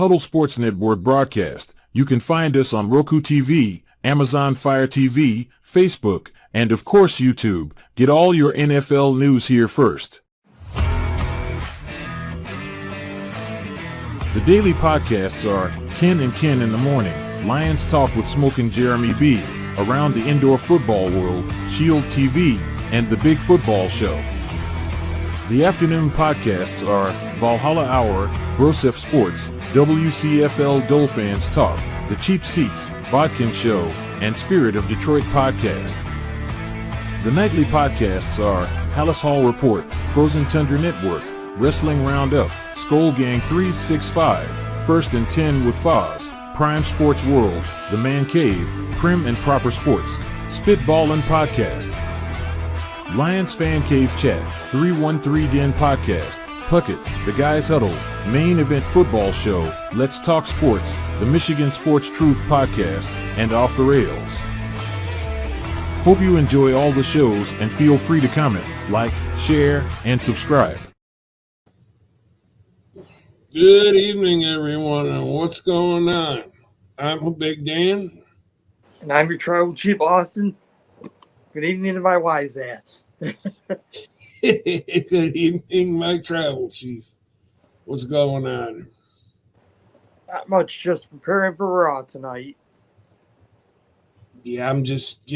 Huddle Sports Network broadcast. You can find us on Roku TV, Amazon Fire TV, Facebook, and of course YouTube. Get all your NFL news here first. The daily podcasts are Ken and Ken in the Morning, Lions Talk with Smoking Jeremy B, Around the Indoor Football World, Shield TV, and The Big Football Show. The afternoon podcasts are Valhalla Hour, Brosef Sports, WCFL Dolphins Talk, The Cheap Seats, Bodkin Show, and Spirit of Detroit Podcast. The nightly podcasts are Hallis Hall Report, Frozen Tundra Network, Wrestling Roundup, Skull Gang 365, First and 10 with Foz, Prime Sports World, The Man Cave, Prim and Proper Sports, Spitballin' Podcast, Lions Fan Cave Chat, 313 Den Podcast, Puckett, The Guys Huddle, Main Event Football Show, Let's Talk Sports, The Michigan Sports Truth Podcast, and Off the Rails. Hope you enjoy all the shows and feel free to comment, like, share, and subscribe. Good evening, everyone, and what's going on? I'm Big Dan. And I'm your tribal chief, Austin. Good evening to my wise ass. Good evening, my travel chief. What's going on? Not much, just preparing for Raw tonight. Yeah, I'm just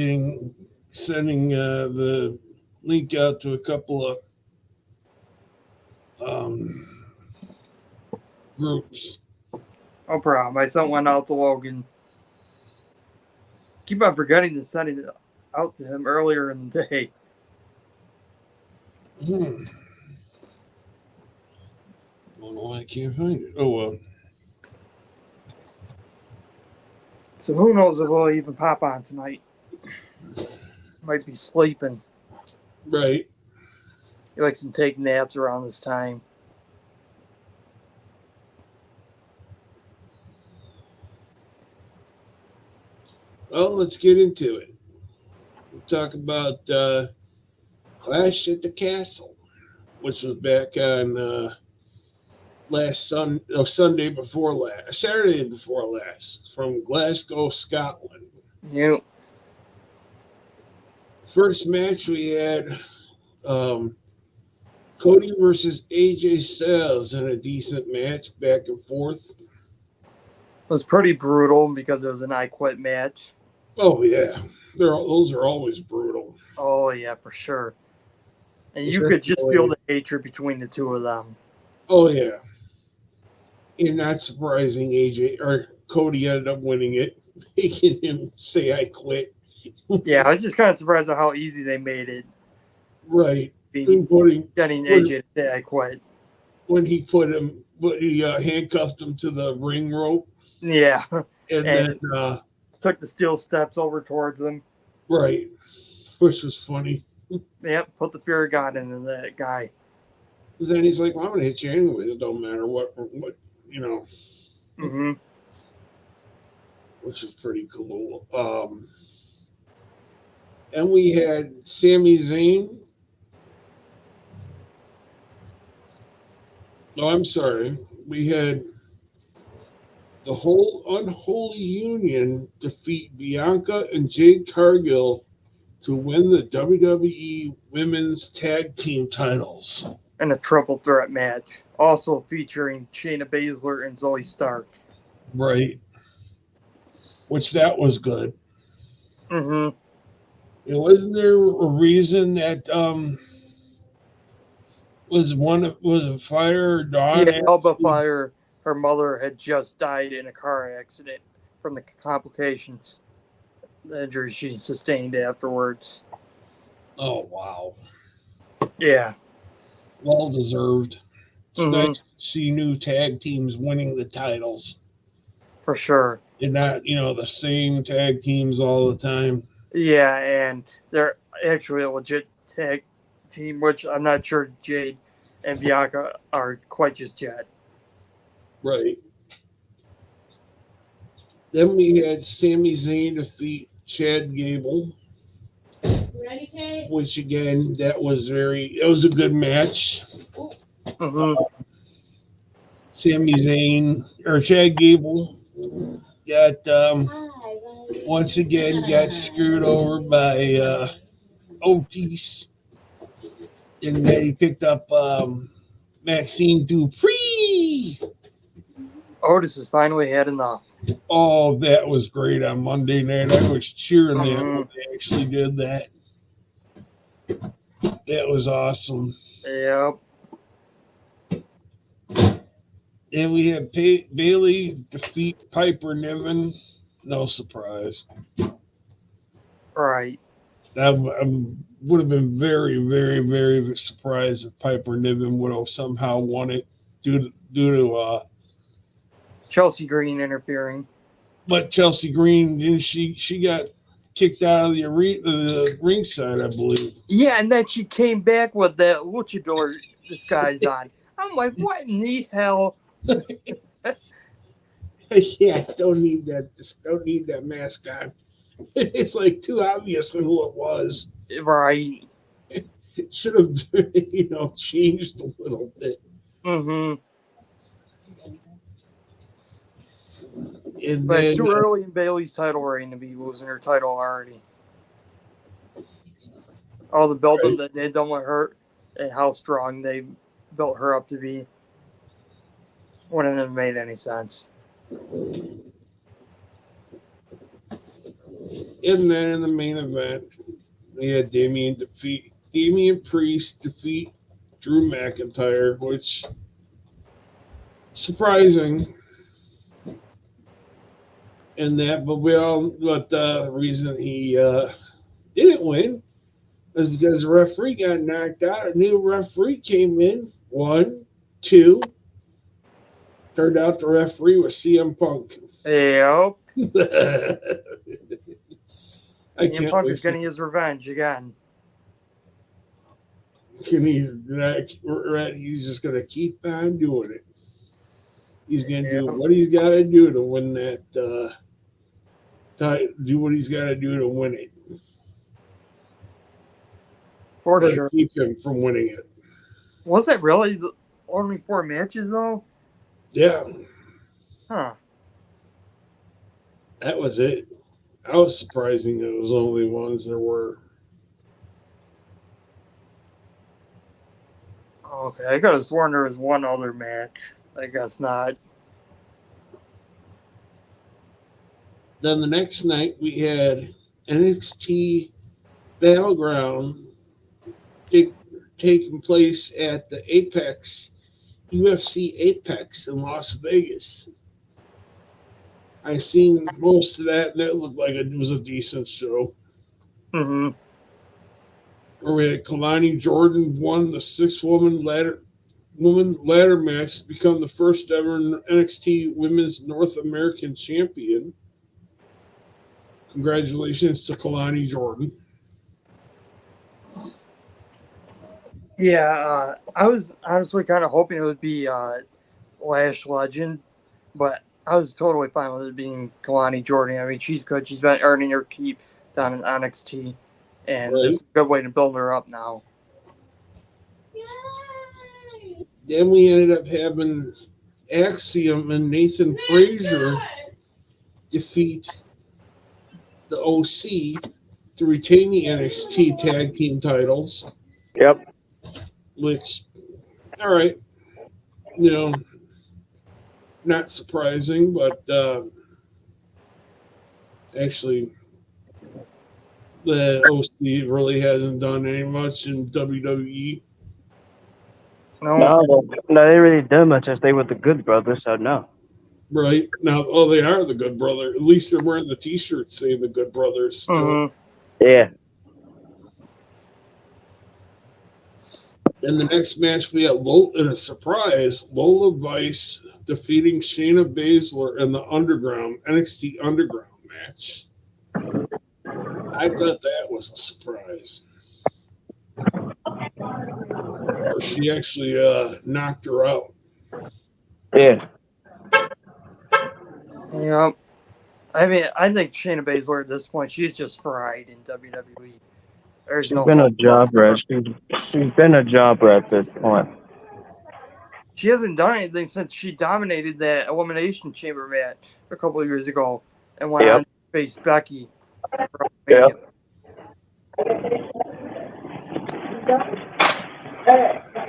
sending the link out to a couple of groups. No problem. I sent one out to Logan. Keep on forgetting to send it out to him earlier in the day. Don't know why I can't find it. Oh, well. So who knows if he'll even pop on tonight. Might be sleeping. Right. He likes to take naps around this time. Well, let's get into it. We'll talk about Clash at the Castle, which was back on Saturday before last, from Glasgow, Scotland. Yep. First match we had Cody versus AJ Styles in a decent match, back and forth. It was pretty brutal because it was an I Quit match. Oh, yeah. Those are always brutal. Oh, yeah, for sure. And you could just feel the hatred between the two of them. Oh, yeah. And not surprising, Cody ended up winning it, making him say, I quit. Yeah, I was just kind of surprised at how easy they made it. Right. Getting AJ to say, I quit. When he handcuffed him to the ring rope. Yeah. And then took the steel steps over towards him. Right. Which was funny. Yep, put the fear of God into that guy. Then he's like, well, I'm going to hit you anyway. It don't matter what you know. Mm-hmm. Which is pretty cool. And we had Sami Zayn. No, I'm sorry. We had the whole Unholy Union defeat Bianca and Jade Cargill to win the WWE Women's Tag Team titles. And a triple threat match, also featuring Shayna Baszler and Zoe Stark. Right. Which that was good. Mm-hmm. It wasn't there a reason that was a fire or dawn? Yeah, Alba Fire. Her mother had just died in a car accident from the complications, the injuries she sustained afterwards. Oh, wow. Yeah. Well deserved. It's nice to see new tag teams winning the titles. For sure. And not, the same tag teams all the time. Yeah, and they're actually a legit tag team, which I'm not sure Jade and Bianca are quite just yet. Right. Then we had Sami Zayn defeat Chad Gable. Ready, Kate? Which again, it was a good match. Mm-hmm. Sami Zayn or Chad Gable got once again got screwed over by Otis, and then he picked up Maxine Dupree. Otis has finally had enough. Oh, that was great on Monday night. I was cheering that Mhm. when they actually did that. That was awesome. Yep. And we had Bailey defeat Piper Niven. No surprise. Right. I would have been very, very, very surprised if Piper Niven would have somehow won it due to Chelsea Green interfering. but Chelsea Green, didn't she got kicked out of the ringside, I believe. Yeah, and then she came back with that luchador disguise on. I'm like, what in the hell? Yeah, don't need that mask on. It's like too obvious who it was. Right. It should have, changed a little bit. Mm-hmm. And But then, it's too early in Bailey's title reign to be losing her title already. All the building Right. that they've done with her and how strong they built her up to be wouldn't have made any sense. and then in the main event, we had Damian Priest defeat Drew McIntyre, which surprising. And that, but the reason he didn't win is because the referee got knocked out. A new referee came in. 1, 2. Turned out the referee was CM Punk. Yep. I CM can't Punk wait is getting his revenge again. He's just going to keep on doing it. He's going to do Yep. what he's got to do to win that. Do what he's got to do to win it. For Or sure. keep him from winning it. Was it really only 4 matches, though? Yeah, Huh. that was it. I was surprising it was only ones there were. Okay, I could have sworn there was one other match. I guess not. Then the next night we had NXT Battleground taking place at the Apex, UFC Apex in Las Vegas. I seen most of that, and it looked like it was a decent show. Mm-hmm. Where we had Kalani Jordan won the 6-woman ladder match to become the first ever NXT Women's North American Champion. Congratulations to Kalani Jordan. Yeah, I was honestly kind of hoping it would be Lash Legend, but I was totally fine with it being Kalani Jordan. I mean, she's good. She's been earning her keep down in NXT, and Right. this is a good way to build her up now. Yay! Then we ended up having Axiom and Nathan Frazier defeat the OC to retain the NXT tag team titles. Yep. Which, all right, not surprising, but actually, the OC really hasn't done any much in WWE. No, No, they really done much. I stay with the Good Brothers, so no. Right now, they are the Good Brothers. At least they're wearing the T-shirts saying the Good Brothers. Still. Mhm. Yeah. In the next match, we had in a surprise, Lola Vice defeating Shayna Baszler in the NXT Underground match. I thought that was a surprise. Or she actually knocked her out. Yeah. Yep. I mean, I think Shayna Baszler at this point, she's just fried in WWE. There's She's no been a hope job left for her. rat. She's been a job rat at this point. She hasn't done anything since she dominated that Elimination Chamber match a couple of years ago and went on to face Becky. Yep.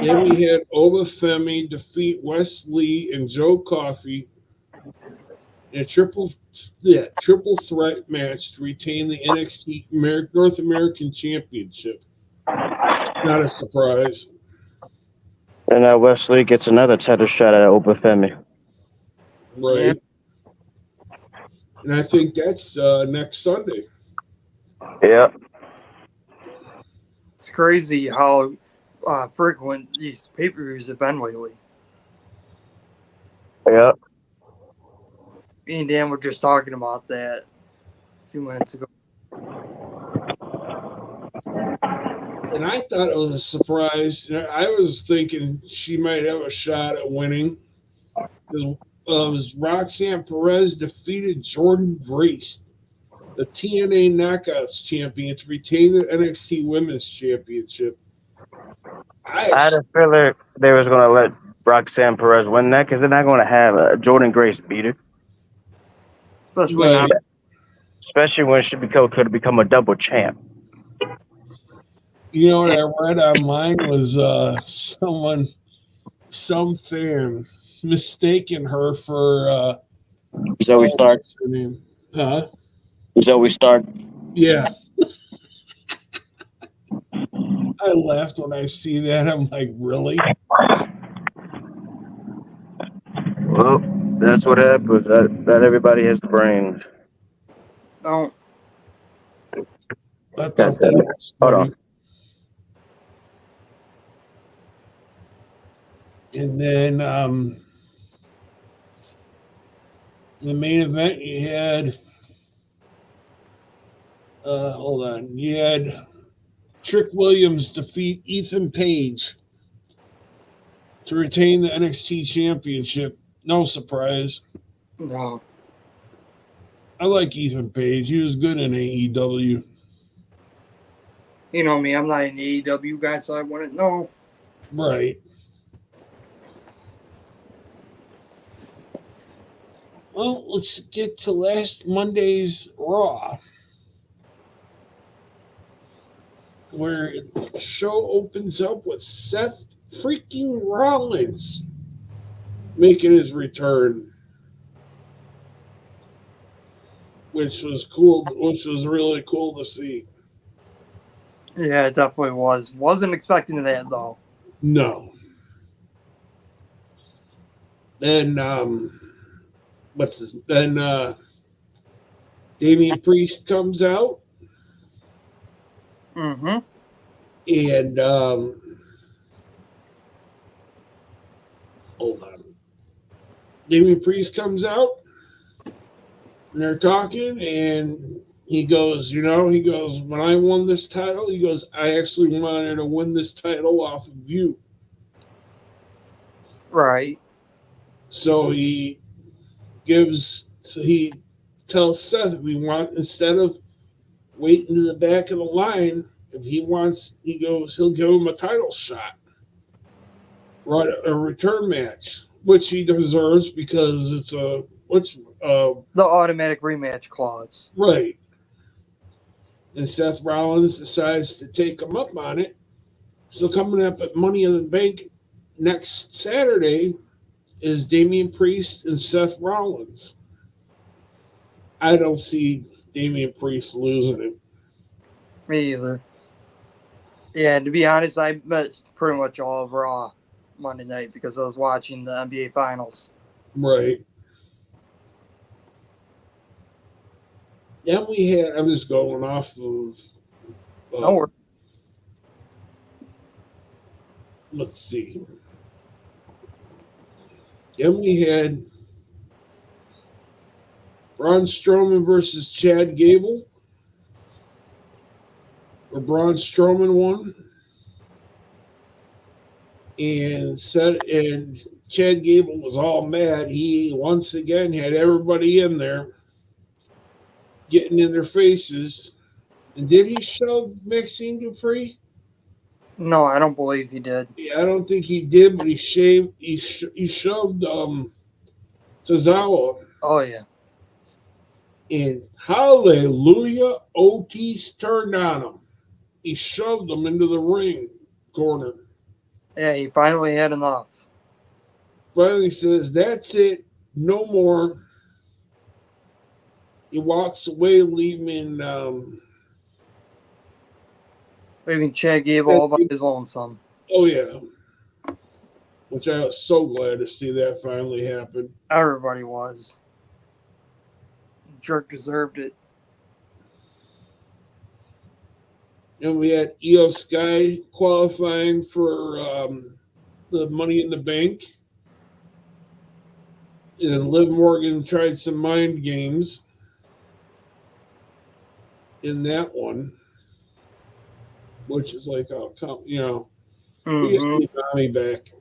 Then we had Obafemi defeat Wesley and Joe Coffey in a triple threat match to retain the NXT North American Championship. Not a surprise. And now Wesley gets another title shot at Obafemi. Right. And I think that's next Sunday. Yeah. It's crazy how frequent these pay-per-views have been lately. Yeah. Me and Dan were just talking about that a few minutes ago. And I thought it was a surprise. I was thinking she might have a shot at winning. It was Roxanne Perez defeated Jordan Grace, the TNA Knockouts champion, to retain the NXT Women's Championship. I had a feeling they was going to let Roxanne Perez win that because they're not going to have Jordan Grace beat her. Especially when she could become a double champ. You know what I read online was some fan mistaken her for Zoe Stark. What's her name? Huh? Zoe Stark. Yeah. I laughed when I see that. I'm like, really? Well, that's what happens. Not everybody has the brains. No. I thought that was Hold funny. on. And then the main event, you had hold on, you had Trick Williams defeat Ethan Page to retain the NXT Championship. No surprise. No. I like Ethan Page. He was good in AEW. You know me, I'm not an AEW guy, so I wouldn't know. Right. Well, let's get to last Monday's Raw, where the show opens up with Seth freaking Rollins making his return, which was cool, which was really cool to see. Yeah, it definitely was. Wasn't expecting that, though. No. Then, Damian Priest comes out. Mm-hmm. And hold on. Damian Priest comes out and they're talking, and he goes, when I won this title, he goes, I actually wanted to win this title off of you. Right. So he tells Seth, instead of waiting to the back of the line, if he wants, he goes, he'll give him a title shot. Right, a return match, which he deserves because it's the automatic rematch clause. Right. And Seth Rollins decides to take him up on it. So coming up at Money in the Bank next Saturday is Damian Priest and Seth Rollins. I don't see Damian Priest losing it. Me either. Yeah, to be honest, I missed pretty much all of Raw Monday night because I was watching the NBA Finals. Right. Then I'm just going off of. Let's see. Then we had Braun Strowman versus Chad Gable. Where Braun Strowman won. And Chad Gable was all mad. He once again had everybody in there getting in their faces. And did he shove Maxine Dupree? No, I don't believe he did. Yeah, I don't think he did, but he shoved Tozawa. Oh yeah. And hallelujah, Otis turned on him. He shoved him into the ring corner. Yeah, he finally had enough. Finally says, "That's it, no more." He walks away, leaving Leaving Chad Gable all by his lonesome. oh yeah, which I was so glad to see that finally happen. Everybody was. Jerk deserved it. And we had Io Sky qualifying for the Money in the Bank. And Liv Morgan tried some mind games in that one, which is like, oh, come, we just need Tommy back,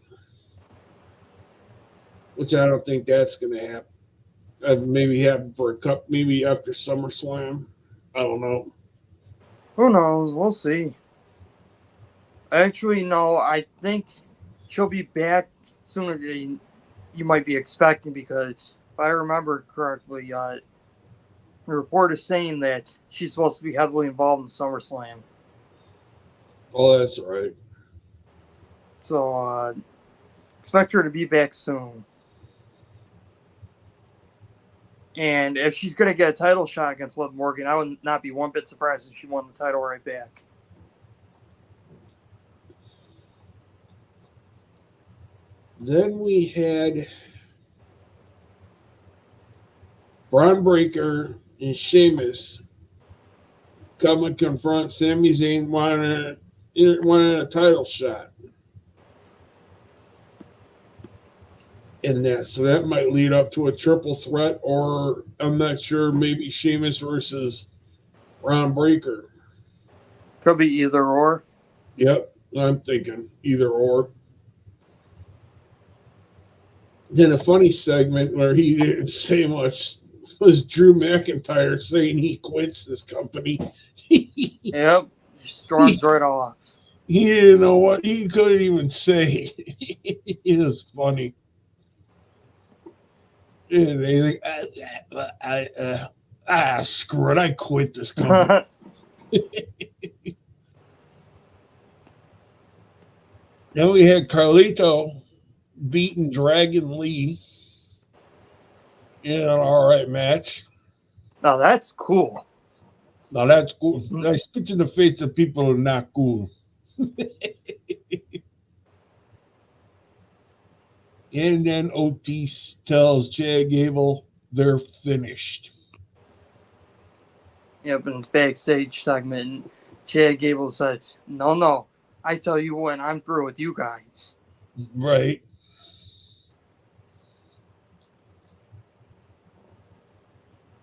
which I don't think that's going to happen. Maybe happen for a cup, maybe after SummerSlam. I don't know. Who knows? We'll see. Actually, no, I think she'll be back sooner than you might be expecting because if I remember correctly, the report is saying that she's supposed to be heavily involved in SummerSlam. Oh, that's right. So expect her to be back soon. And if she's going to get a title shot against Liv Morgan, I would not be one bit surprised if she won the title right back. Then we had Braun Breaker and Sheamus come and confront Sami Zayn wanting a title shot. So that might lead up to a triple threat, or I'm not sure, maybe Sheamus versus Braun Breaker. Could be either or. Yep, I'm thinking either or. Then a funny segment where he didn't say much was Drew McIntyre saying he quits this company. Yep, he storms right off. He didn't know what he couldn't even say. It was funny. And he's like, screw it, I quit this company. Then we had Carlito beating Dragon Lee in an all right match. Now that's cool. Now that's cool. I spit in the face of people who are not cool. And then Otis tells Chad Gable they're finished. Yep, in the backstage segment, Chad Gable said, No, I tell you when I'm through with you guys. Right.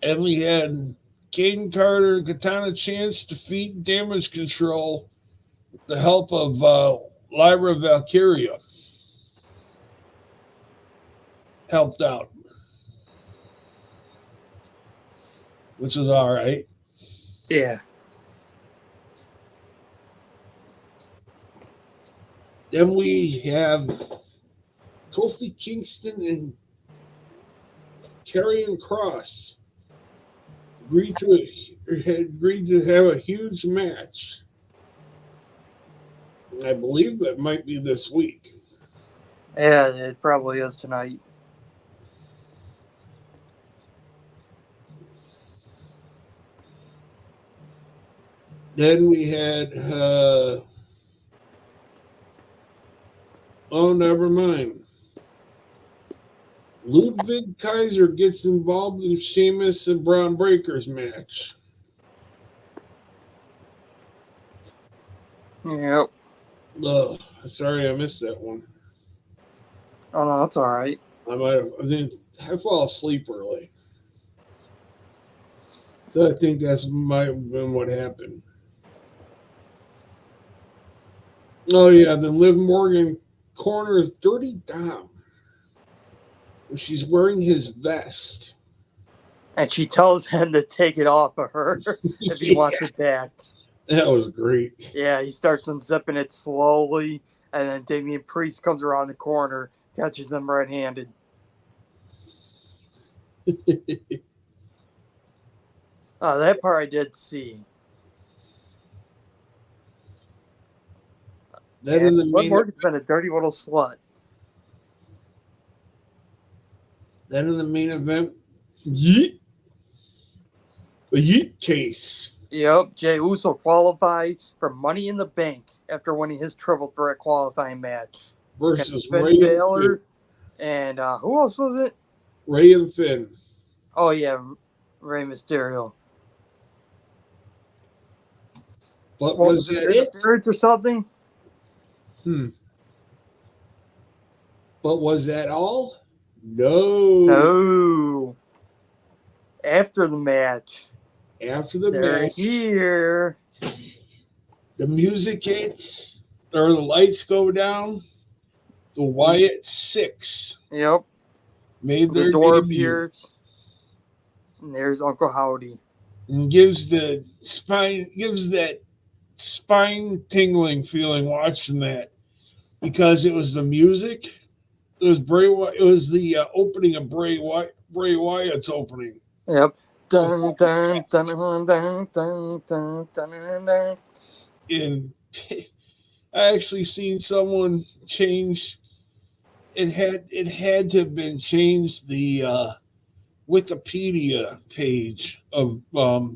And we had Caden Carter and Katana Chance defeat Damage Control with the help of Lyra Valkyria. Helped out, which is all right. Yeah. Then we have Kofi Kingston and Karrion Kross agreed to have a huge match. I believe that might be this week. Yeah, it probably is tonight. Then we had never mind. Ludwig Kaiser gets involved in Sheamus and Braun Breaker's match. Yep. Sorry, I missed that one. Oh no, that's all right. I fall asleep early. So I think might have been what happened. Oh yeah, then Liv Morgan corners Dirty Dom. She's wearing his vest. And she tells him to take it off of her if he wants it back. That was great. Yeah, he starts unzipping it slowly, and then Damian Priest comes around the corner, catches him right-handed. That part I did see. Then in the Liv main Morgan's been a dirty little slut. event, yeet, a yeet case. Yep, Jey Uso qualifies for Money in the Bank after winning his triple threat qualifying match. Versus Finn Ray and Finn. Balor, and who else was it? Ray and Finn. Oh, yeah, Rey Mysterio. But was that it? Interference or something? But was that all? No. No. After the match. After the They're match, here. the music hits, or the lights go down. The Wyatt Six Yep. made The their door debut. appears. And there's Uncle Howdy. And gives that spine tingling feeling watching that, because it was the music. It was It was the opening of Bray Wyatt's opening. Yep. Dun, dun, dun, dun, dun, dun, dun, dun, dun. And I actually seen someone change. It had to have been changed, the Wikipedia page of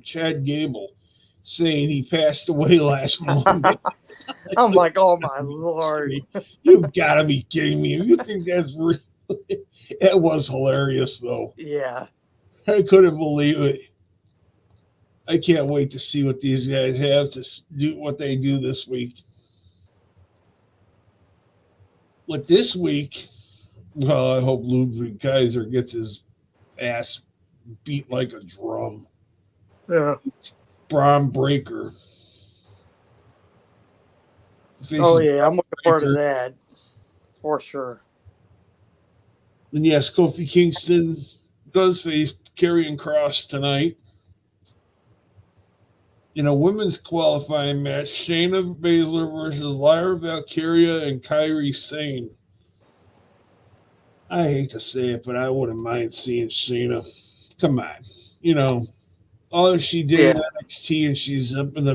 Chad Gable, saying he passed away last Monday. I'm like, oh my Lord. You gotta be kidding me. You think that's real? It was hilarious, though. Yeah. I couldn't believe it. I can't wait to see what these guys have to do, what they do this week. But this week, well, I hope Ludwig Kaiser gets his ass beat like a drum. Yeah. Braun Breaker. Oh, yeah. I'm looking forward to that. For sure. And yes, Kofi Kingston does face Karrion Kross tonight. In a women's qualifying match, Shayna Baszler versus Lyra Valkyria and Kairi Sane. I hate to say it, but I wouldn't mind seeing Shayna. Come on. You know, all she did in NXT, and she's up in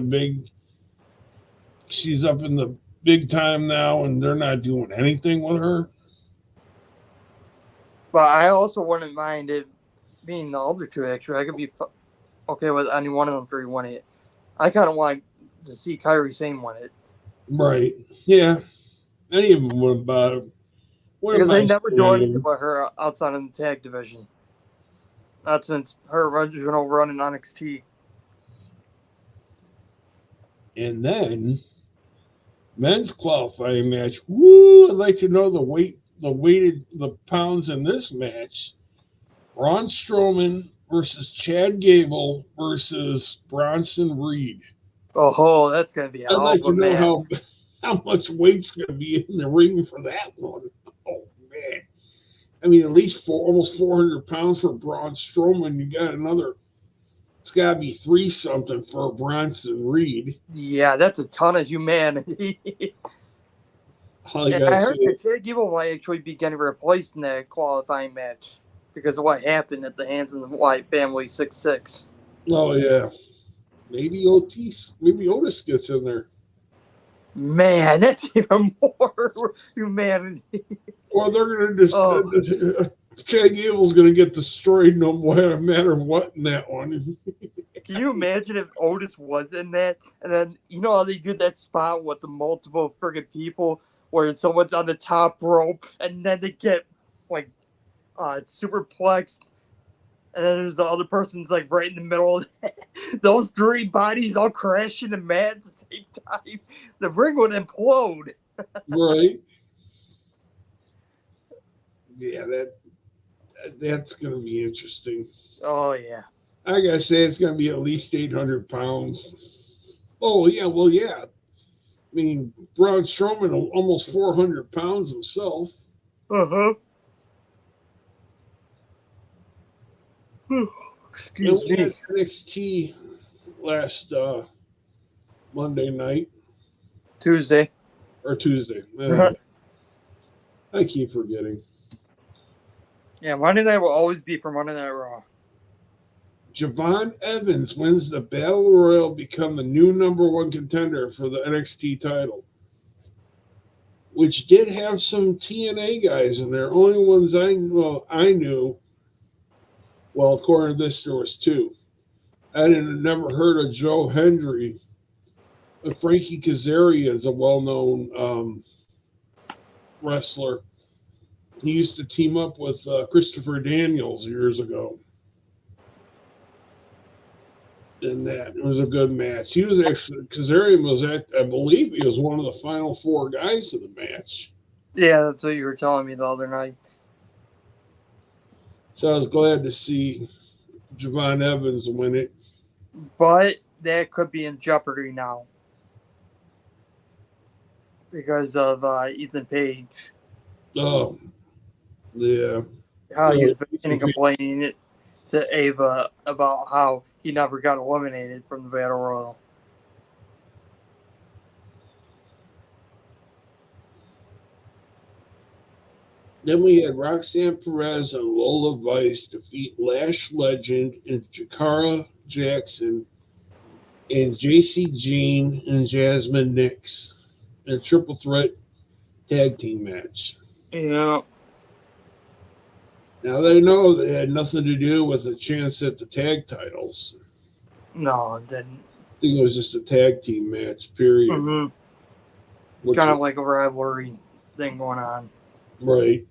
the big time now, and they're not doing anything with her. But I also wouldn't mind it being the other two, actually. I could be okay with any one of them three winning it. I kind of want to see Kairi Sane win it. Right. Yeah. Any of them would about it. Because they never do anything with her outside of the tag division. Not since her original run in NXT. And then men's qualifying match. Woo! I'd like to know the pounds in this match. Braun Strowman versus Chad Gable versus Bronson Reed. Oh, that's gonna be. I'd like to know how much weight's gonna be in the ring for that one. Oh man! I mean, at least almost 400 pounds for Braun Strowman. You got another. It's got to be 3 something for Bronson Reed. Yeah, that's a ton of humanity. I heard that Chad Gable might actually be getting replaced in that qualifying match because of what happened at the hands of the White family 6'6". Oh yeah, maybe Otis gets in there. Man, that's even more humanity. Or they're gonna just Chad Gable's gonna get destroyed no matter what in that one. Can you imagine if Otis was in that? And then, you know how they do that spot with the multiple friggin' people where someone's on the top rope and then they get, like, superplexed. And then there's the other person's, like, right in the middle. Those 3 bodies all crashing the mat at the same time. The ring would implode. Right. Yeah, that's going to be interesting. Oh, yeah. I got to say it's going to be at least 800 pounds. Oh, yeah, well, yeah. I mean, Braun Strowman almost 400 pounds himself. Uh-huh. Excuse me. NXT last Monday night Tuesday. or Tuesday. I keep forgetting. Yeah, Monday night will always be for Monday Night Raw. Javon Evans wins the Battle Royal, become the new number one contender for the NXT title, which did have some TNA guys in there. Only ones I knew. Well, according to this, there was two. I never heard of Joe Hendry. Frankie Kazarian is a well-known wrestler. He used to team up with Christopher Daniels years ago. And that it was a good match. He was actually, Kazarian was I believe he was one of the final four guys of the match. Yeah, that's what you were telling me the other night. So I was glad to see Javon Evans win it. But that could be in jeopardy now because of Ethan Page. Oh, yeah. How he was bitching and complaining to Ava about how he never got eliminated from the Battle Royal. Then we had Roxanne Perez and Lola Vice defeat Lash Legend and Jakara Jackson and JC Jean and Jasmine Nix in a triple threat tag team match. Yeah. Now they know they had nothing to do with a chance at the tag titles. No, it didn't. I think it was just a tag team match, period. Mm-hmm. Kind of like a rivalry thing going on. Right.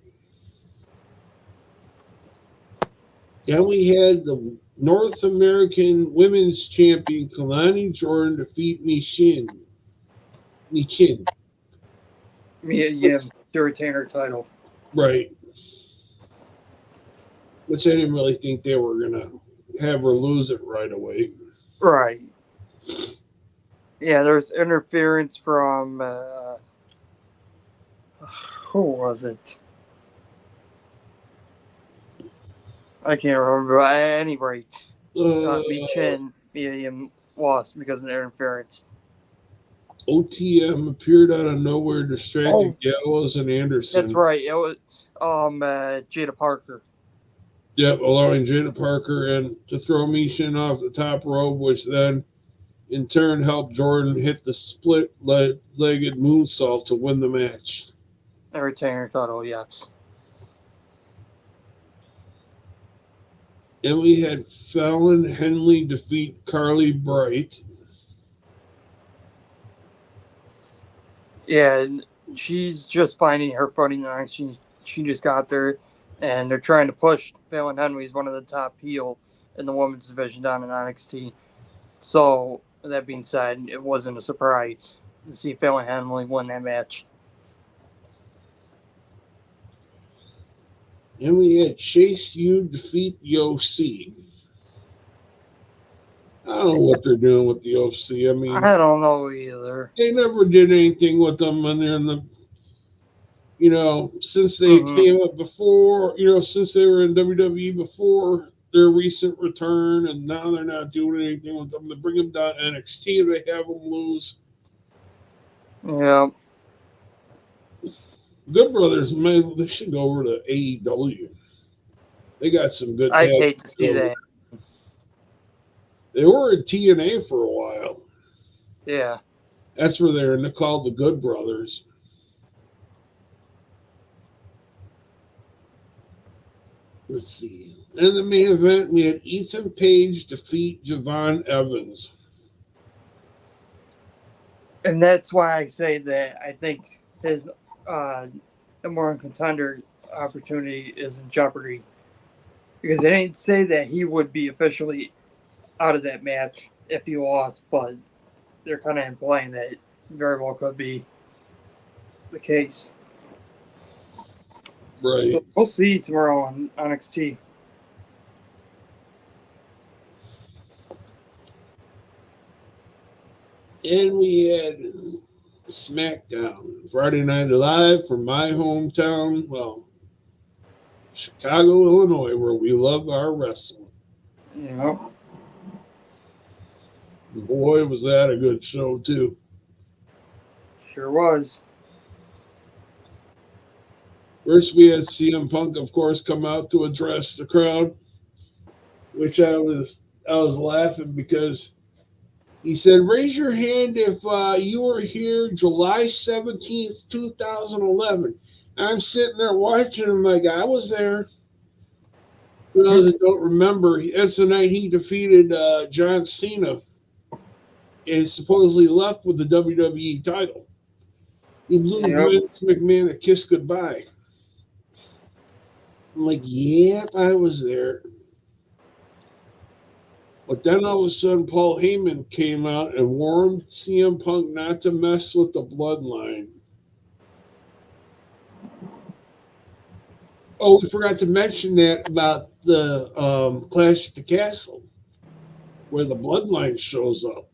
Then we had the North American Women's Champion Kalani Jordan defeat Michin. Yeah, to retain her title. Right. Which I didn't really think they were going to have her lose it right away. Right. Yeah, there's interference from who was it? I can't remember. At any rate, Michin lost because of interference. OTM appeared out of nowhere, distracted Gallows and Anderson. That's right. It was Jada Parker. Yep, allowing Jada Parker and to throw Michin off the top rope, which then in turn helped Jordan hit the split-legged moonsault to win the match. And retain her title, yes. And we had Fallon Henley defeat Carly Bright. Yeah, she's just finding her footing now. She just got there, and they're trying to push Fallon Henley as one of the top heel in the women's division down in NXT. So, that being said, it wasn't a surprise to see Fallon Henley win that match. And we had Chase U defeat the OC. I don't know what they're doing with the OC. I mean, I don't know either. They never did anything with them when they're in the, since they came up before, since they were in WWE before their recent return, and now they're not doing anything with them. They bring them down to NXT, they have them lose. Yeah. Good Brothers, man, they should go over to AEW. They got some good. I'd hate to see that. They were in TNA for a while. Yeah. That's where they're called the Good Brothers. Let's see. In the main event, we had Ethan Page defeat Javon Evans. And that's why I say that I think his number one contender opportunity is in jeopardy. Because they didn't say that he would be officially out of that match if he lost, but they're kind of implying that it very well could be the case. Right. So we'll see tomorrow on NXT. And we had SmackDown, Friday Night Live from my hometown, Chicago, Illinois, where we love our wrestling. Yeah. Boy, was that a good show, too. Sure was. First, we had CM Punk, of course, come out to address the crowd, which I was laughing because he said, "Raise your hand if you were here July 17th, 2011." And I'm sitting there watching him like I was there. For those that don't remember, that's the night he defeated John Cena and supposedly left with the WWE title. He blew Yep. Vince McMahon a kiss goodbye. I'm like, yep, I was there. But then all of a sudden, Paul Heyman came out and warned CM Punk not to mess with the bloodline. Oh, we forgot to mention that about the Clash at the Castle, where the bloodline shows up.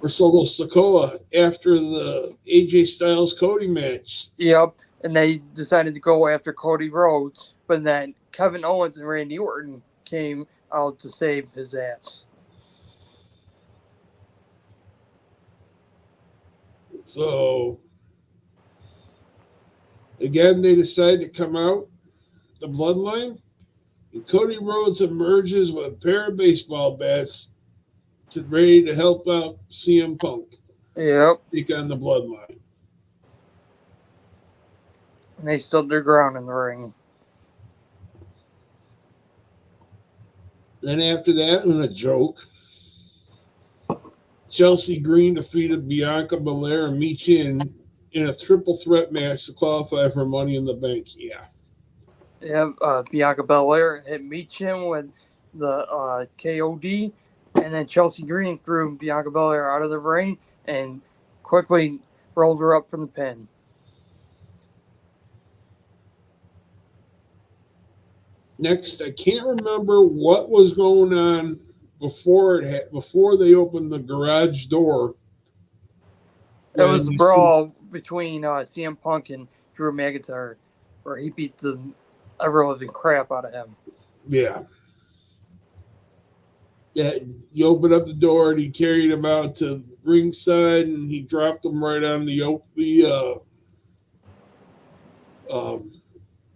Or Solo Sikoa after the AJ Styles Cody match. Yep. And they decided to go after Cody Rhodes, but then Kevin Owens and Randy Orton came out to save his ass. So, again, they decide to come out, the bloodline, and Cody Rhodes emerges with a pair of baseball bats ready to help out CM Punk. Yep. Take on the bloodline. And they stood their ground in the ring. Then after that, in a joke, Chelsea Green defeated Bianca Belair and Michin in a triple threat match to qualify for Money in the Bank. Yeah. Bianca Belair hit Michin with the KOD, and then Chelsea Green threw Bianca Belair out of the ring and quickly rolled her up from the pin. Next, I can't remember what was going on before they opened the garage door. It was a brawl between CM Punk and Drew McIntyre, where he beat the ever-living crap out of him. Yeah. Yeah, you opened up the door and he carried him out to ringside and he dropped him right on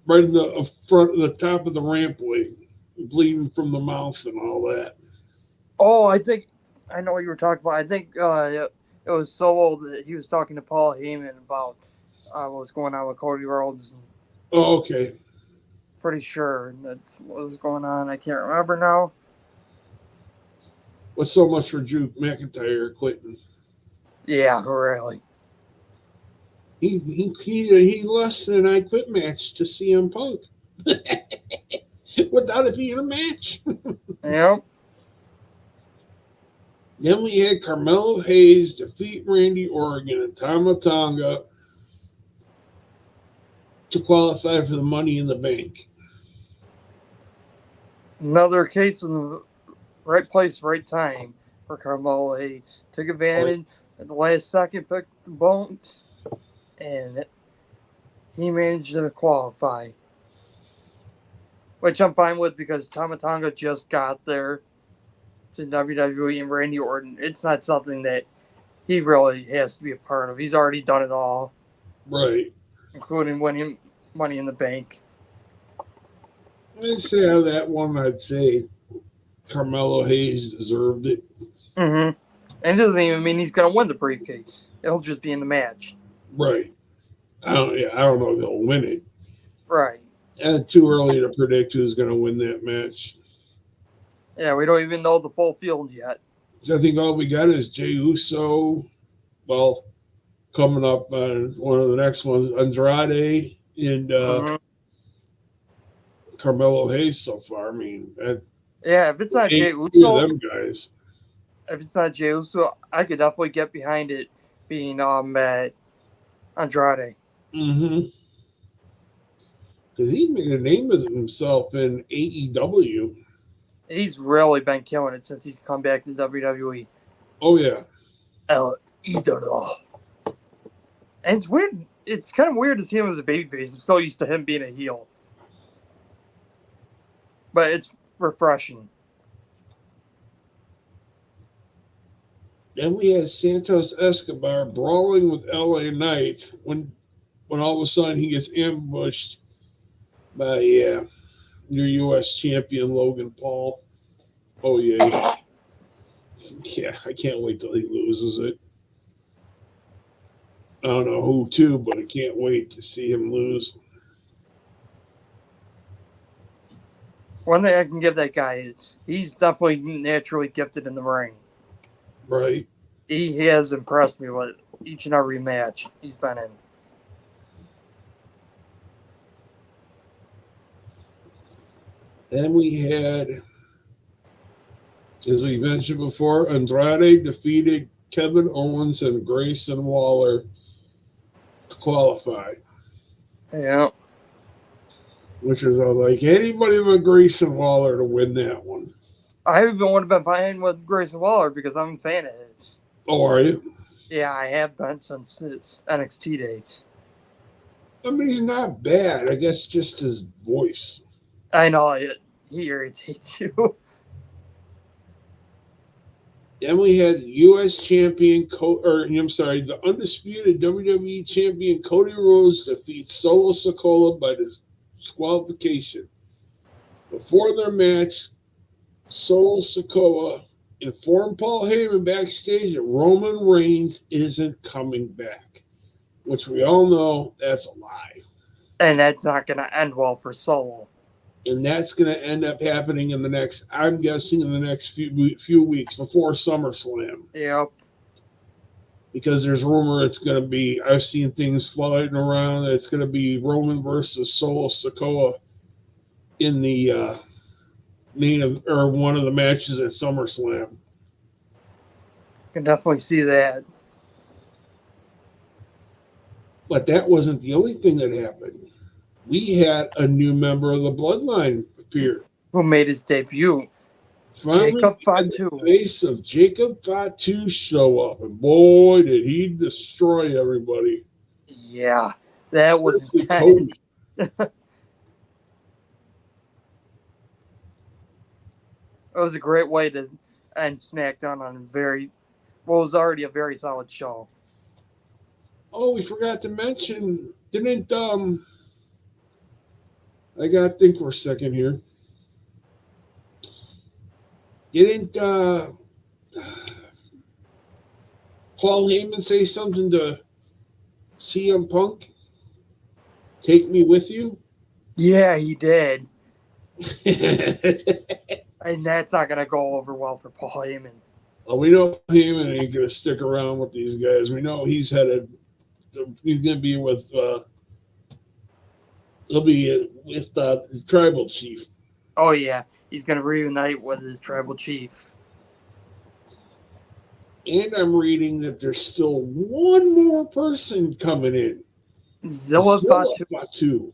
right in the front, the top of the rampway, bleeding from the mouth and all that. Oh, I think I know what you were talking about. I think it was Solo that he was talking to Paul Heyman about what was going on with Cody Rhodes. Oh, okay. Pretty sure that's what was going on. I can't remember now. What's so much for Drew McIntyre quitting? Yeah, really. He lost an I Quit match to CM Punk without it being a match. Yep. Then we had Carmelo Hayes defeat Randy Orton and Tama Tonga to qualify for the Money in the Bank. Another case in the right place, right time for Carmelo Hayes. Took advantage at the last second, picked the bones, and he managed to qualify. Which I'm fine with because Tama Tonga just got there to WWE and Randy Orton. It's not something that he really has to be a part of. He's already done it all. Right. Including winning Money in the Bank. I'd say out of that one, I'd say Carmelo Hayes deserved it. Mm-hmm. And it doesn't even mean he's going to win the briefcase. It'll just be in the match. Right. I don't know if he'll win it. Right. Too early to predict who's going to win that match. Yeah, we don't even know the full field yet. I think all we got is Jey Uso. Well, coming up on one of the next ones, Andrade and Carmelo Hayes so far. I mean, if it's not Jey Uso, Uso, them guys. If it's not Jey Uso, I could definitely get behind it being Andrade. Mm-hmm. Because he made a name of himself in AEW. He's really been killing it since he's come back to WWE. Oh, yeah. El Idolo. And it's weird. It's kind of weird to see him as a babyface. I'm so used to him being a heel. But it's refreshing. Then we had Santos Escobar brawling with LA Knight when all of a sudden he gets ambushed by your U.S. champion Logan Paul. Oh yeah, yeah! I can't wait till he loses it. I don't know who to, but I can't wait to see him lose. One thing I can give that guy is he's definitely naturally gifted in the ring. Right. He has impressed me with each and every match he's been in. Then we had, as we mentioned before, Andrade defeated Kevin Owens and Grayson Waller to qualify. Yeah. Which is like anybody but Grayson Waller to win that one. I even would have been fine with Grayson Waller because I'm a fan of his. Oh, are you? Yeah, I have been since his NXT days. I mean, he's not bad. I guess just his voice. I know he irritates you. Then we had U.S. champion, the undisputed WWE champion Cody Rhodes defeats Solo Sikoa by disqualification. Before their match, Solo Sikoa informed Paul Heyman backstage that Roman Reigns isn't coming back, which we all know that's a lie. And that's not going to end well for Solo. And that's going to end up happening in the next, I'm guessing, in the next few weeks before SummerSlam. Yep. Because there's rumor it's going to be, I've seen things floating around, that it's going to be Roman versus Solo Sikoa in the one of the matches at SummerSlam. Can definitely see that. But that wasn't the only thing that happened. We had a new member of the Bloodline appear. Who made his debut? Finally, Jacob the Fatu. face of Jacob Fatu show up, and boy, did he destroy everybody. Yeah, that was Especially intense. Cody. It was a great way to end SmackDown on was already a very solid show. Oh, we forgot to mention, I gotta think for a second here. Didn't Paul Heyman say something to CM Punk? Take me with you? Yeah, he did. And that's not going to go over well for Paul Heyman. Well, we know Heyman ain't going to stick around with these guys. We know he's going to be with, he'll be with the Tribal Chief. Oh, yeah. He's going to reunite with his Tribal Chief. And I'm reading that there's still one more person coming in. Zilla Fatu,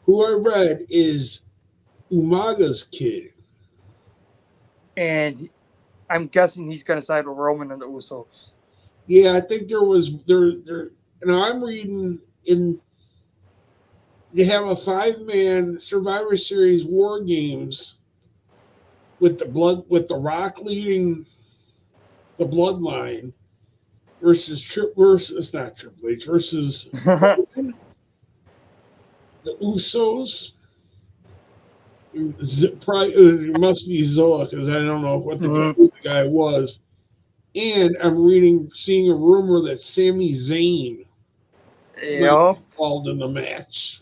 who I read is Umaga's kid. And I'm guessing he's going to side with Roman and the Usos. Yeah, I think now I'm reading they have a 5-man Survivor Series War Games with the Rock leading the Bloodline versus not Triple H versus the Usos. It must be Zilla because I don't know what the guy was. And I'm seeing a rumor that Sami Zayn Yep. involved in the match,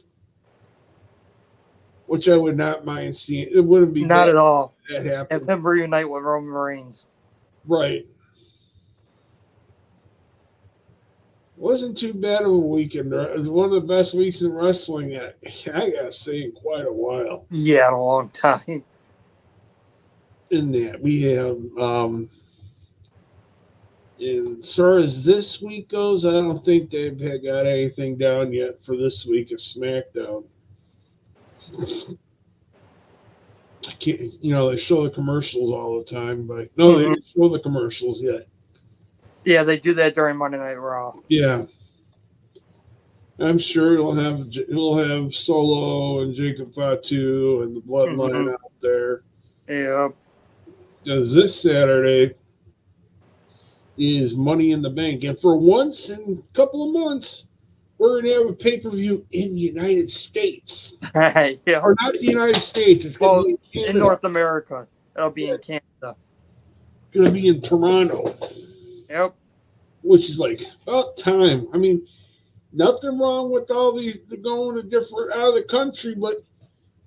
which I would not mind seeing. It wouldn't be not bad at all. if that happened. Have him reunite with Roman Reigns. Right. Wasn't too bad of a weekend. It was one of the best weeks in wrestling, I gotta say, in quite a while. Yeah, in a long time. In that, we have, as far as this week goes, I don't think they've got anything down yet for this week of SmackDown. I can't, they show the commercials all the time, but no, they didn't show the commercials yet. Yeah, they do that during Monday Night Raw. Yeah. I'm sure it'll have Solo and Jacob Fatu and the Bloodline out there. Yep. Because this Saturday, is Money in the Bank. And for once in a couple of months, we're going to have a pay-per-view in the United States. Yeah. Or not the United States. It's going Well, to be in in Canada. North America. It'll be in Canada. It's going to be in Toronto, Yep. which is like about time. I mean, nothing wrong with all these going to different out of the country, but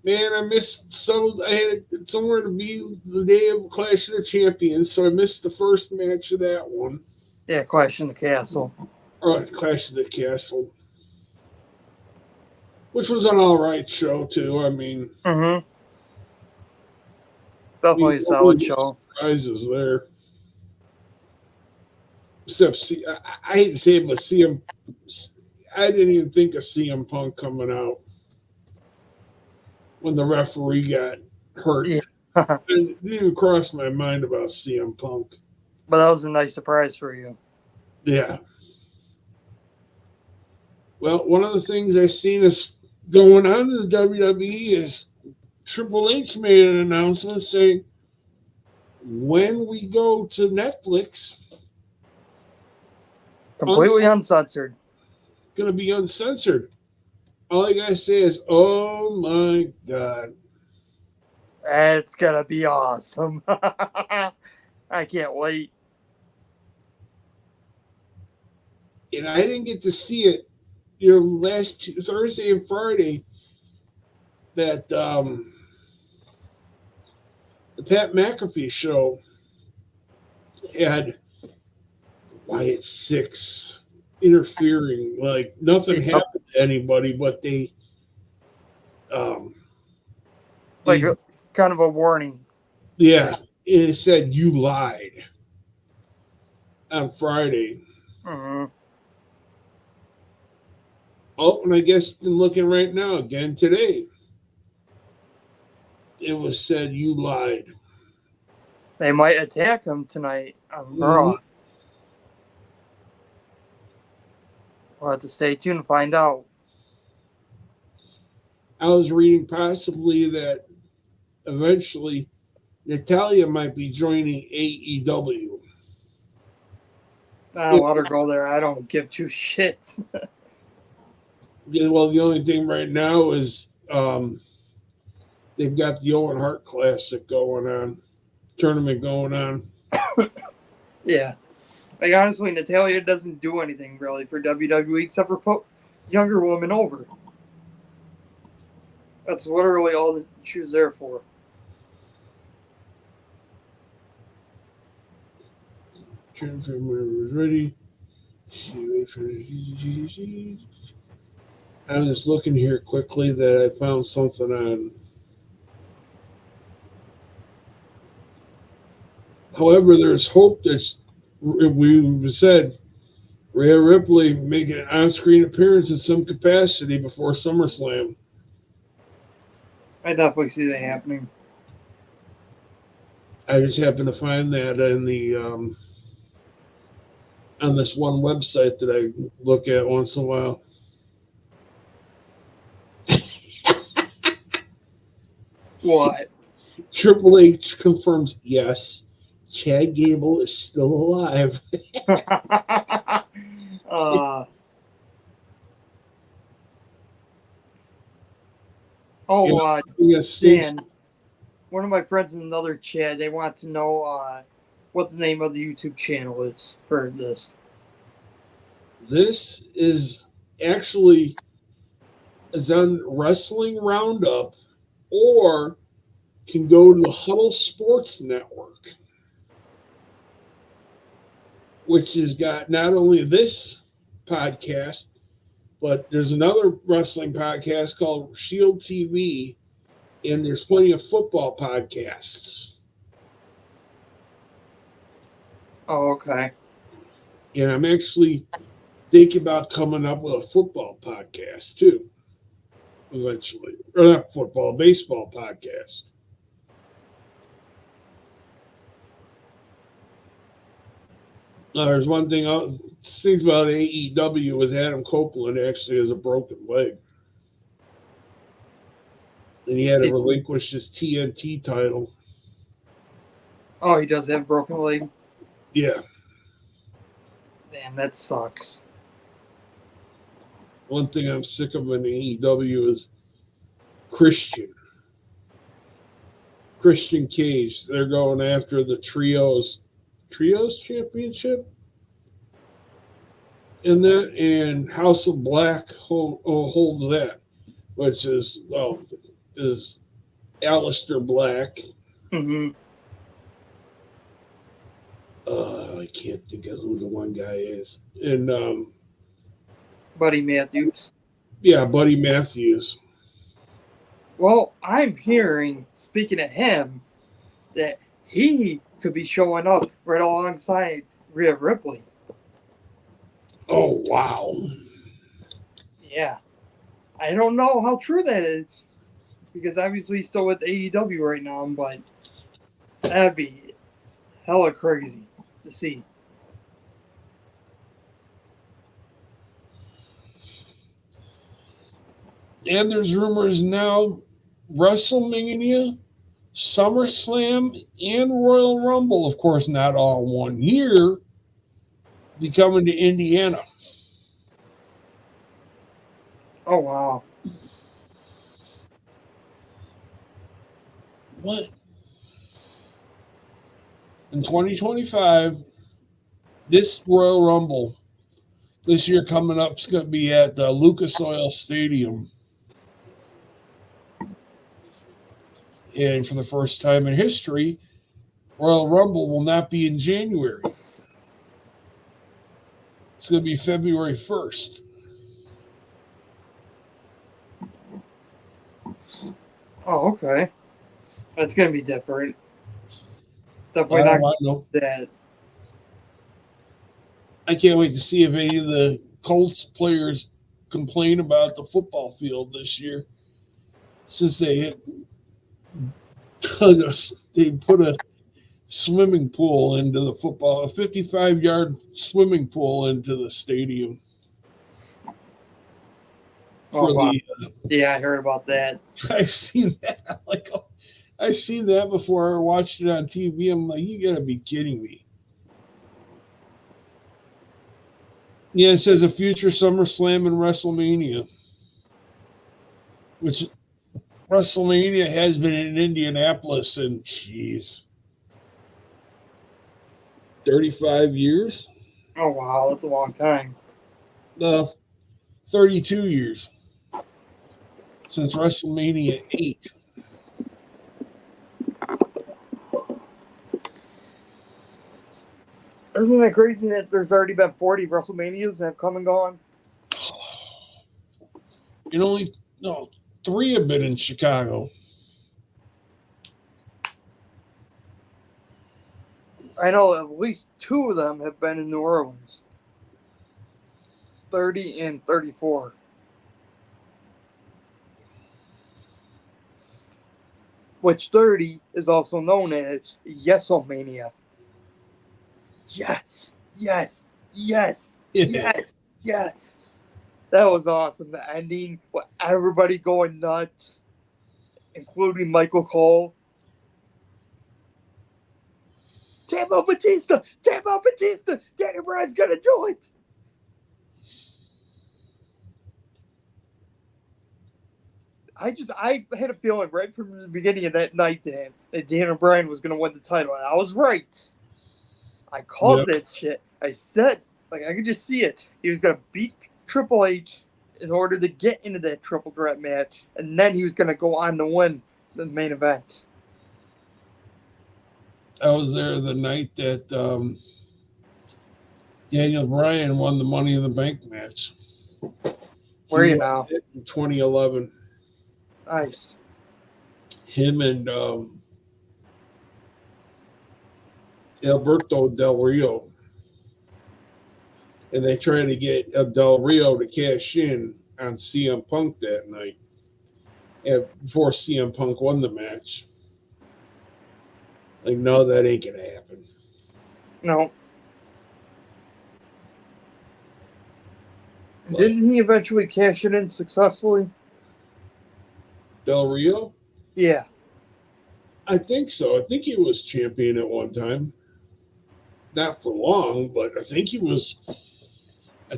man, I missed some. I had somewhere to be the day of Clash of the Champions, so I missed the first match of that one. Yeah, Clash in the Castle. Clash of the Castle, which was an all right show too. I mean, Mm-hmm. Definitely a solid show. Surprises there. Except, I hate to say it, but CM, I didn't even think of CM Punk coming out when the referee got hurt. Yeah. It didn't even cross my mind about CM Punk. But that was a nice surprise for you. Yeah. Well, one of the things I've seen is going on in the WWE is Triple H made an announcement saying, when we go to Netflix, Completely uncensored. going to be uncensored. All I got to say is, oh my God. It's going to be awesome. I can't wait. And I didn't get to see it, last Thursday and Friday that the Pat McAfee show had Wyatt Six interfering. Like nothing happened to anybody, but they kind of a warning. Yeah, it said you lied on Friday. Mm-hmm. Oh, and I guess I'm looking right now again today. It was said you lied. They might attack him tonight on Raw. Mm-hmm. We'll have to stay tuned and find out. I was reading possibly that eventually Natalia might be joining AEW. I'll let her go there. I don't give two shits. Yeah, well, the only thing right now is they've got the Owen Hart Classic tournament going on. Yeah. Like, honestly, Natalia doesn't do anything really for WWE except for put younger women over. That's literally all that she was there for. Ready. I'm just looking here quickly that I found something on. However, there's hope that we said Rhea Ripley making an on-screen appearance in some capacity before SummerSlam. I definitely see that happening. I just happened to find that in the on this one website that I look at once in a while. What? Triple H confirms yes, Chad Gable is still alive. Dan, one of my friends in another chat, they want to know what the name of the YouTube channel is for this. This is actually on Wrestling Roundup, or can go to the Huddle Sports Network, which has got not only this podcast, but there's another wrestling podcast called Shield TV, and there's plenty of football podcasts. Oh, okay. And I'm actually thinking about coming up with a football podcast too, eventually. Or not football, baseball podcast. There's one thing, things about AEW is Adam Copeland actually has a broken leg. And he had to relinquish his TNT title. Oh, he does have a broken leg? Yeah. Damn, that sucks. One thing I'm sick of in AEW is Christian Cage. They're going after the trios championship, and House of Black holds that, which is Aleister Black. Mm-hmm. I can't think of who the one guy is, and Buddy Matthews. yeah, Buddy Matthews. Well, I'm hearing, speaking of him, that he could be showing up right alongside Rhea Ripley. Oh wow! Yeah. I don't know how true that is, because obviously he's still with AEW right now, but that'd be hella crazy to see. And there's rumors now WrestleMania, SummerSlam, and Royal Rumble, of course, not all in 1 year, be coming to Indiana. Oh, wow. What? In 2025, this Royal Rumble this year coming up is going to be at Lucas Oil Stadium. And for the first time in history, Royal Rumble will not be in January. It's going to be February 1st. Oh, okay. That's going to be different. Definitely not that. I can't wait to see if any of the Colts players complain about the football field this year, since they put a swimming pool into the football, a 55-yard swimming pool into the stadium. Yeah, I heard about that. I've seen that. I seen that before. I watched it on TV. I'm like, you gotta be kidding me. Yeah, it says a future SummerSlam and WrestleMania, which WrestleMania has been in Indianapolis in, 35 years? Oh, wow, that's a long time. 32 years since WrestleMania 8. Isn't it crazy that there's already been 40 WrestleManias that have come and gone? And 3 have been in Chicago. I know at least 2 of them have been in New Orleans. 30 and 34. Which 30 is also known as Yesomania. Yes, yes, yes, yes, yes. That was awesome. The ending, with everybody going nuts, including Michael Cole. Tambo Batista! Daniel Bryan's gonna do it! I had a feeling right from the beginning of that night, Dan, that Daniel Bryan was gonna win the title, and I was right. I called that shit. I said, I could just see it. He was gonna beat Triple H in order to get into that triple threat match, and then he was gonna go on to win the main event. I was there the night that Daniel Bryan won the Money in the Bank match. Where are you now? In 2011. Nice. Him and Alberto Del Rio. And they tried to get Del Rio to cash in on CM Punk that night, before CM Punk won the match. No, that ain't going to happen. No. But didn't he eventually cash it in successfully? Del Rio? Yeah. I think so. I think he was champion at one time. not for long, but I think he was a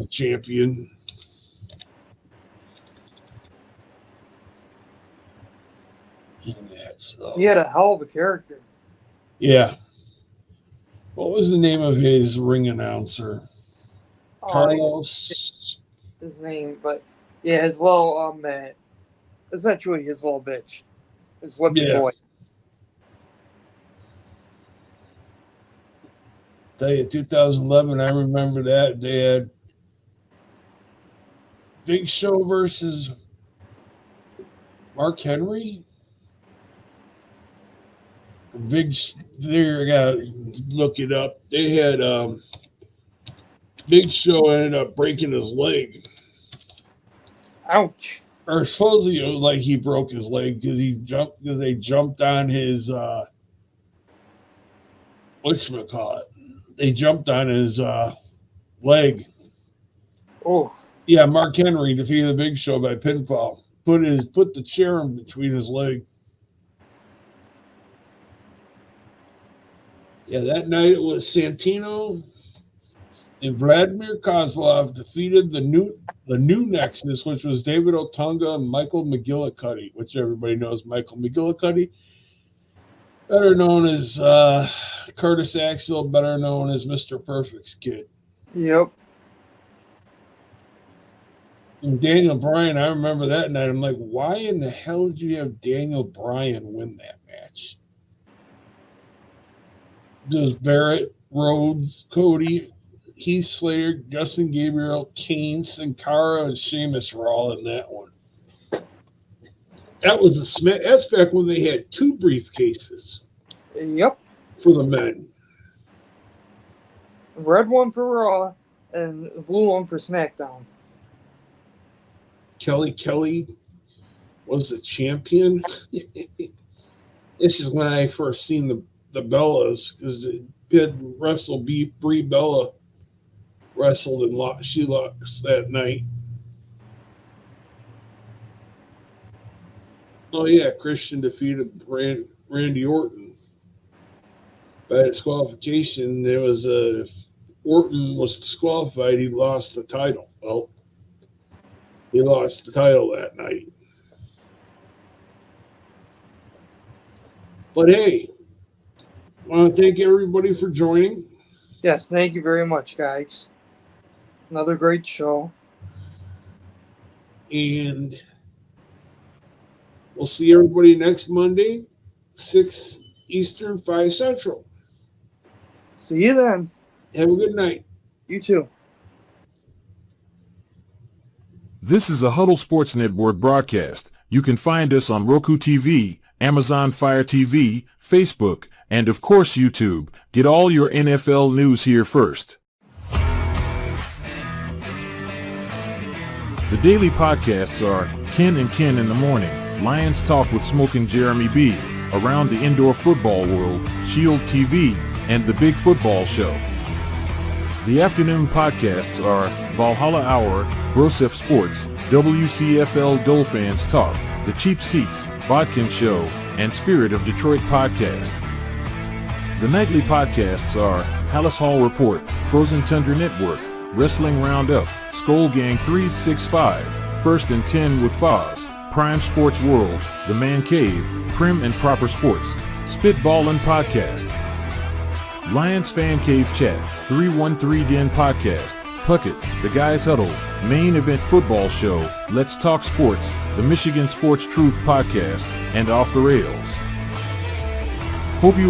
champion. In that, so. He had a hell of a character. Yeah. What was the name of his ring announcer? Carlos. His name, but yeah, his little essentially his little bitch, his whipping boy. Day of 2011, I remember that they had Big Show versus Mark Henry. There, I gotta look it up. They had Big Show ended up breaking his leg. Ouch. Or supposedly it was like he broke his leg because they jumped on his whatchamacallit. They jumped on his leg. Oh. Yeah, Mark Henry defeated the Big Show by pinfall. Put the chair in between his leg. Yeah, that night it was Santino and Vladimir Kozlov defeated the new Nexus, which was David Otunga and Michael McGillicuddy, which everybody knows Michael McGillicuddy, better known as Curtis Axel, better known as Mr. Perfect's kid. Yep. And Daniel Bryan, I remember that night. I'm like, why in the hell did you have Daniel Bryan win that match? There's Barrett, Rhodes, Cody, Heath Slater, Justin Gabriel, Kane, Sin Cara, and Sheamus were all in that one. That's back when they had 2 briefcases. Yep. For the men. Red one for Raw and blue one for SmackDown. Kelly was the champion. This is when I first seen the Bellas, because Brie Bella wrestled and she lost that night. Oh yeah, Christian defeated Randy Orton by disqualification. There was Orton was disqualified. He lost the title. Well, he lost the title that night. But hey, I want to thank everybody for joining. Yes, thank you very much, guys. Another great show. And we'll see everybody next Monday, 6 Eastern, 5 Central. See you then. Have a good night. You too. This is a Huddle Sports Network broadcast. You can find us on Roku TV, Amazon Fire TV, Facebook, and of course YouTube. Get all your NFL news here first. The daily podcasts are Ken and Ken in the Morning, Lions Talk with Smoke and Jeremy B, Around the Indoor Football World, Shield TV, and The Big Football Show. The afternoon podcasts are Valhalla Hour, Brosef Sports, WCFL Dolphins Talk, The Cheap Seats, Bodkin Show, and Spirit of Detroit Podcast. The nightly podcasts are Hallis Hall Report, Frozen Tundra Network, Wrestling Roundup, Skull Gang 365, First and 10 with Foz, Prime Sports World, The Man Cave, Prim and Proper Sports, Spitballin' Podcast, Lions Fan Cave Chat, 313 Den Podcast, Puckett, The Guys Huddle, Main Event Football Show, Let's Talk Sports, the Michigan Sports Truth Podcast, and Off the Rails. Hope you